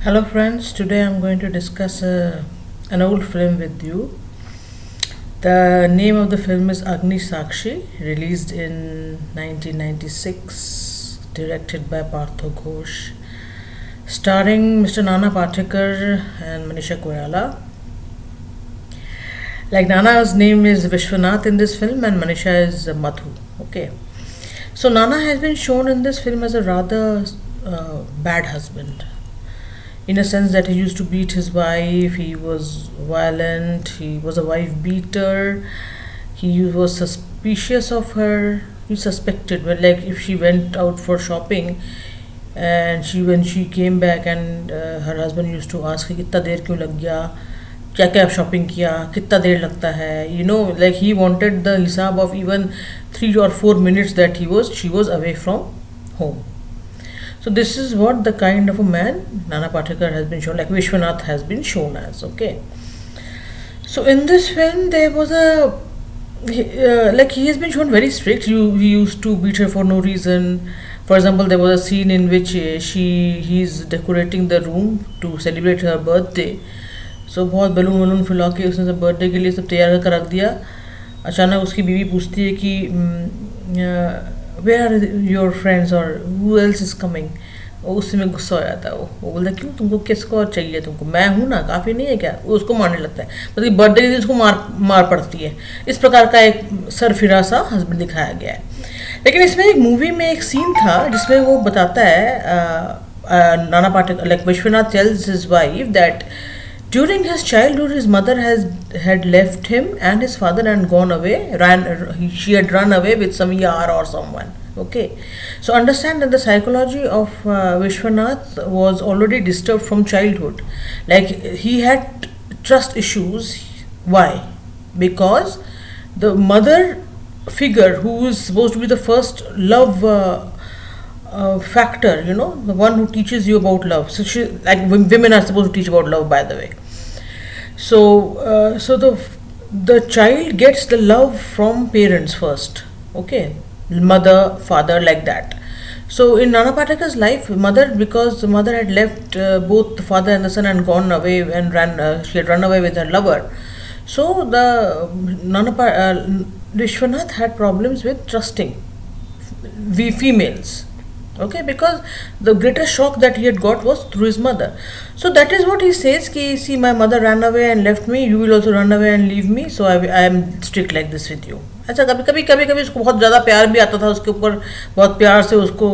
Hello, friends. Today I'm going to discuss an old film with you. The name of the film is Agni Sakshi, released in 1996, directed by Partho Ghosh, starring Mr. Nana Patekar and Manisha Koirala. Like Nana's name is Vishwanath in this film, and Manisha is Madhu. Okay, so Nana has been shown in this film as a rather bad husband, in a sense that he used to beat his wife, he was violent, he was a wife beater, he was suspicious of her, he suspected, well, like if she went out for shopping and when she came back and her husband used to ask her कितना देर क्यों लग गया, क्या क्या shopping किया, कितना देर लगता है, like he wanted the हिसाब of even 3 or 4 minutes that she was away from home. So this is what the kind of a man Nana Patekar has been shown, like Vishwanath has been shown as. Okay. So in this film, there was he has been shown very strict. He used to beat her for no reason. For example, there was a scene in which he's decorating the room to celebrate her birthday. So बहुत balloon वलून फुला के उसने सब birthday के लिए सब तैयार करके रख दिया. अचानक उसकी बीवी पूछती है कि वेयर आर योर फ्रेंड्स और हु एल्स इज कमिंग. और उससे में गुस्सा हो जाता है. वो बोलता है क्यों, तुमको किसको और चाहिए, तुमको मैं हूँ ना, काफ़ी नहीं है क्या. वो उसको मारने लगता है, मतलब बर्थडे के दिन उसको मार पड़ती है. इस प्रकार का एक सरफिरा सा हस्बैंड दिखाया गया है. लेकिन इसमें एक मूवी में एक सीन था जिसमें वो बताता है, Nana Patekar, like Vishwanath tales his wife that during his childhood, his mother had left him and his father and gone away. She had run away with some yar or someone. Okay, so understand that the psychology of Vishwanath was already disturbed from childhood. Like he had trust issues. Why? Because the mother figure, who is supposed to be the first love factor, the one who teaches you about love. So women are supposed to teach about love, by the way. So the child gets the love from parents first. Okay, mother, father, like that. So in Nana Patekar's life, because the mother had left both the father and the son and gone away and she had run away with her lover. So the Vishwanath had problems with trusting we females. Okay, because the greatest shock that he had got was through his mother. So that is what he says ki, see, my mother ran away and left me, you will also run away and leave me, so I am strict like this with you. अच्छा, कभी उसको बहुत ज़्यादा प्यार भी आता था उसके ऊपर, बहुत प्यार से उसको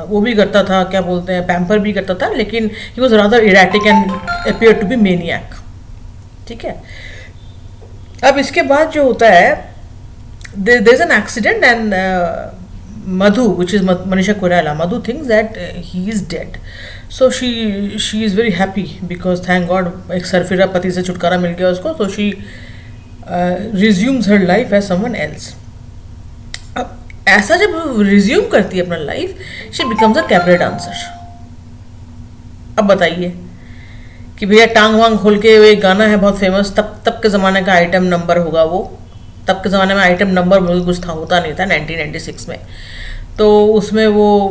वो भी करता था, क्या बोलते हैं, पैम्पर भी करता था, लेकिन he was rather erratic and appear to be maniac. ठीक है. अब इसके बाद जो होता है, there is an accident and Madhu, which is Manisha Koirala, Madhu thinks that he is dead. So she is very happy because thank God एक सरफिरा पति से छुटकारा मिल गया उसको. So she resumes her life as someone else. अब ऐसा जब resume करती है अपना life, she becomes a cabaret dancer. अब बताइए कि भैया टांग वांग खोल के वो एक गाना है बहुत फेमस, तब के ज़माने का आइटम नंबर होगा वो. तब के ज़माने में आइटम नंबर बोल कुछ था, होता नहीं था 1996 में. तो उसमें वो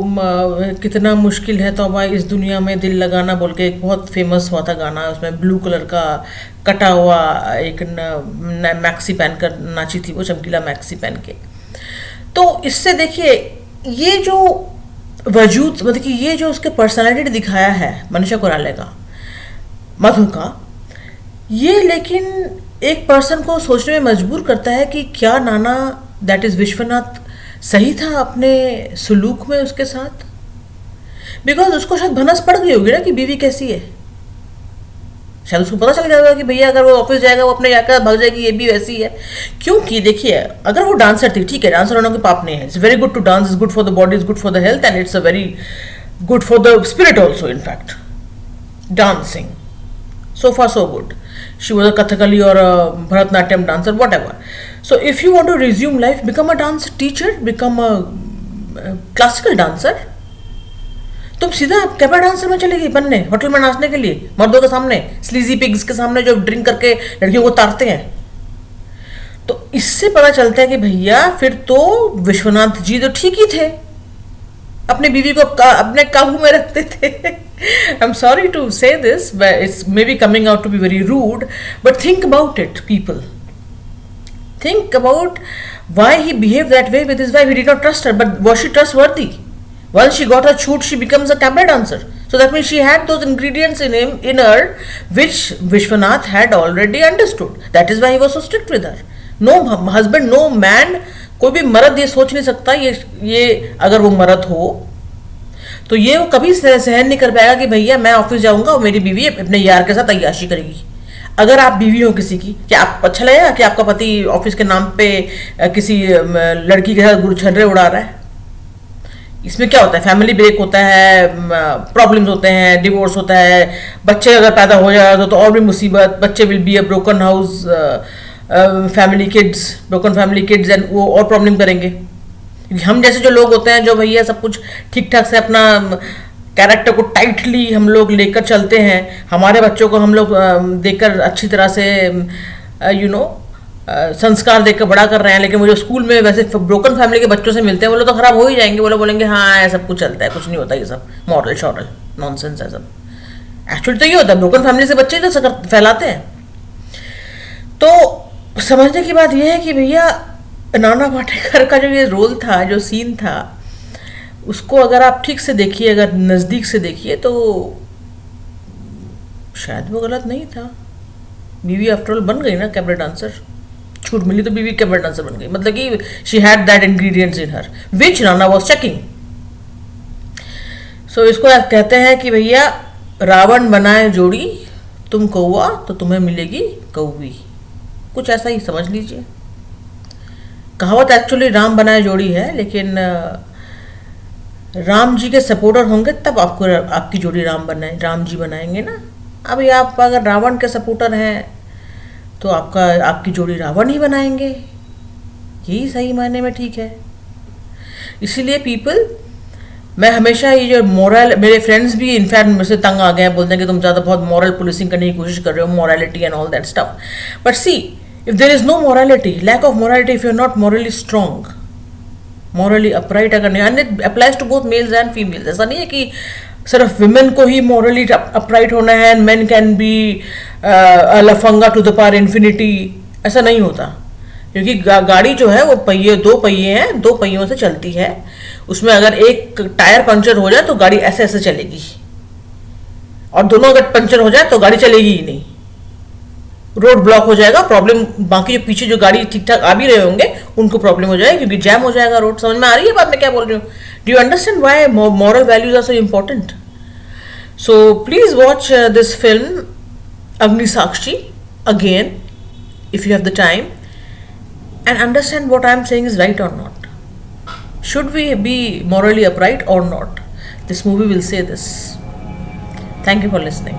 कितना मुश्किल है तौबा इस दुनिया में दिल लगाना बोल के एक बहुत फेमस हुआ था गाना. उसमें ब्लू कलर का कटा हुआ एक मैक्सी पहन कर नाची थी वो, चमकीला मैक्सी पहन के. तो इससे देखिए ये जो वजूद, मतलब कि ये जो उसके पर्सनालिटी दिखाया है मनीषा कोइराला का, मधु का, ये लेकिन एक पर्सन को सोचने में मजबूर करता है कि क्या नाना, दैट इज विश्वनाथ, सही था अपने सुलूक में उसके साथ. बिकॉज उसको शायद भनस पड़ गई होगी ना कि बीवी कैसी है. शायद उसको पता चल गया होगा कि भैया अगर वो ऑफिस जाएगा वो अपने जाकर भाग जाएगी, ये भी वैसी है. क्योंकि देखिए अगर वो डांसर थी, ठीक है, डांसर होने के पाप नहीं है, it's very good to dance, is good for the body, is good for the health and it's a very good for the spirit also. In fact dancing, so far so good. She was a Kathakali or a Bharatnatyam dancer, whatever. So if you want to resume life, become a dance teacher, become a classical dancer. तुम सीधा cava dancer में चलेगी बनने, hotel में नाचने के लिए, मर्दों के सामने, स्लीजी पिग्स के सामने जो ड्रिंक करके लड़कियों को तारते हैं. तो इससे पता चलता है कि भैया फिर तो विश्वनाथ जी तो ठीक ही थे. अपनी बीवी को अपने काबू में रखते थे. I am sorry to say this, it's may be coming out to be very rude, but think about it people. Think about why he behaved that way with his wife. He did not trust her, but was she trustworthy? Once she got her shoot, she becomes a cabaret dancer. So that means she had those ingredients in her, which Vishwanath had already understood. That is why he was so strict with her. No husband, no man, कोई भी मर्द ये सोच नहीं सकता, ये अगर वो मर्द हो तो ये वो कभी सहन नहीं कर पाएगा कि भैया मैं ऑफिस जाऊंगा और मेरी बीवी अपने यार के साथ अय्याशी करेगी. अगर आप बीवी हो किसी की, क्या आपको अच्छा लगेगा कि आपका पति ऑफिस के नाम पे किसी लड़की के साथ गुरछर्रे उड़ा रहा है? इसमें क्या होता है? फैमिली ब्रेक होता है, प्रॉब्लम्स होते हैं, डिवोर्स होता है, बच्चे अगर पैदा हो जाए तो और भी मुसीबत. बच्चे will be a broken house family kids, broken family kids, and वो और प्रॉब्लम करेंगे. हम जैसे जो लोग होते हैं जो भैया सब कुछ ठीक ठाक से अपना कैरेक्टर को टाइटली हम लोग लेकर चलते हैं, हमारे बच्चों को हम लोग देकर अच्छी तरह से संस्कार देकर बड़ा कर रहे हैं, लेकिन वो जो स्कूल में वैसे ब्रोकन फैमिली के बच्चों से मिलते हैं वो लोग तो खराब हो ही जाएंगे. वो लोग बोलेंगे हाँ ये सब कुछ चलता है, कुछ नहीं होता, ये सब मॉरल शॉरल नॉनसेंस है सब. एक्चुअली तो ये होता है, ब्रोकन फैमिली से बच्चे तो फैलाते हैं. तो समझने की बात यह है कि भैया नाना पाटेकर का जो ये रोल था, जो सीन था, उसको अगर आप ठीक से देखिए, अगर नज़दीक से देखिए तो शायद वो गलत नहीं था. बीवी आफ्टर ऑल बन गई ना कैबरेट डांसर. छूट मिली तो बीवी कैबरेट डांसर बन गई. मतलब कि she had that ingredients in her which नाना वाज चेकिंग. सो इसको आप कहते हैं कि भैया रावण बनाए जोड़ी, तुम कौआ तो तुम्हें मिलेगी कौवी. कुछ ऐसा ही समझ लीजिए. कहावत एक्चुअली राम बनाए जोड़ी है, लेकिन राम जी के सपोर्टर होंगे तब आपको आपकी जोड़ी राम जी बनाएंगे ना. अभी आप अगर रावण के सपोर्टर हैं तो आपकी जोड़ी रावण ही बनाएंगे. यही सही मायने में ठीक है. इसीलिए पीपल, मैं हमेशा ये जो मॉरल, मेरे फ्रेंड्स भी इनफैक्ट मेरे से तंग आ गए हैं, बोलते हैं कि तुम ज़्यादा बहुत मॉरल पुलिसिंग करने की कोशिश कर रहे हो, morality and all that stuff. But see, if there is no morality, lack of morality, if you are not morally strong, morally upright अगर नहीं, and it applies to both males and females. ऐसा नहीं है कि सिर्फ women को ही morally upright होना है एंड मेन कैन बी लफंगा टू द पार इन्फिनिटी. ऐसा नहीं होता, क्योंकि गाड़ी जो है वो दो पहिए हैं, दो पहियों से चलती है. उसमें अगर एक टायर पंचर हो जाए तो गाड़ी ऐसे ऐसे चलेगी, और दोनों अगर पंचर हो जाए तो गाड़ी चलेगी ही नहीं. रोड ब्लॉक हो जाएगा, प्रॉब्लम, बाकी जो पीछे जो गाड़ी ठीक ठाक आ भी रहे होंगे उनको प्रॉब्लम हो जाएगी, क्योंकि जैम हो जाएगा रोड. समझ में आ रही है बात मैं क्या बोल रही हूँ? Do you understand why moral values are so important? So please watch this film Agnisakshi again if you have the time, and understand what I am saying is right or not. Should we be morally upright or not? This movie will say this. Thank you for listening.